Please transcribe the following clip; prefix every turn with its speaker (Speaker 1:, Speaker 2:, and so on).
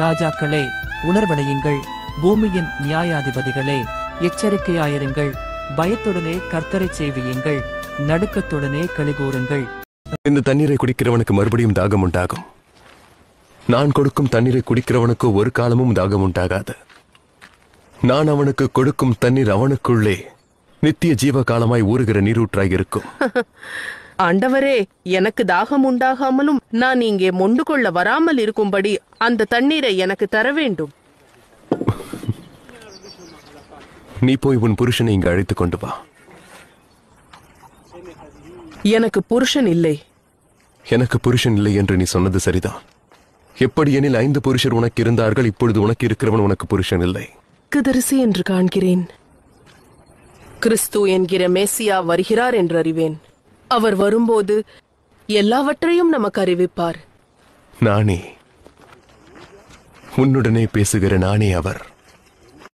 Speaker 1: ராஜாக்களே, உணர்வடையுங்கள். பூமியின் நியாயாதிபதிகளே, எச்சரிக்கையாயிருங்கள். பயத்துடனே கர்த்தரைச் சேவியுங்கள். நடுக்கத்துடனே களிகூருங்கள்.
Speaker 2: இந்த தண்ணீரை குடிக்கிறவனுக்கு மறுபடியும் தாகம் உண்டாகும். நான் கொடுக்கும் தண்ணீரை குடிக்கிறவனுக்கு ஒரு காலமும் தாகம் உண்டாகாது. நான் அவனுக்கு கொடுக்கும் தண்ணீர் அவனுக்குள்ளே நித்திய ஜீவ காலமாய் ஊறுகிற நீரூற்றாய் இருக்கும்.
Speaker 3: ஆண்டவரே, எனக்கு தாகம் உண்டாகாமலும் நான் இங்கே மொண்டு கொள்ள வராமல் இருக்கும்படி அந்த தண்ணீரை எனக்கு தர வேண்டும்.
Speaker 2: நீ போய் உன் புருஷனை இங்கு அழைத்துக் கொண்டு வா.
Speaker 3: எனக்கு புருஷன் இல்லை.
Speaker 2: எனக்கு புருஷன் இல்லை என்று நீ சொன்னது சரிதான். எப்படி எனில் 5 புருஷர் உனக்கு இருந்தார்கள், இப்பொழுது உனக்கு இருக்கிறவன் உனக்கு புருஷன் இல்லை.
Speaker 3: கிதரிசி என்று காண்கிறேன். கிறிஸ்து என்கிற மேசியா வருகிறார் என்று அறிவேன். அவர் வரும்போது எல்லாவற்றையும் நமக்கு அறிவிப்பார்.
Speaker 2: நானே உன்னுடனே பேசுகிற நானே அவர்.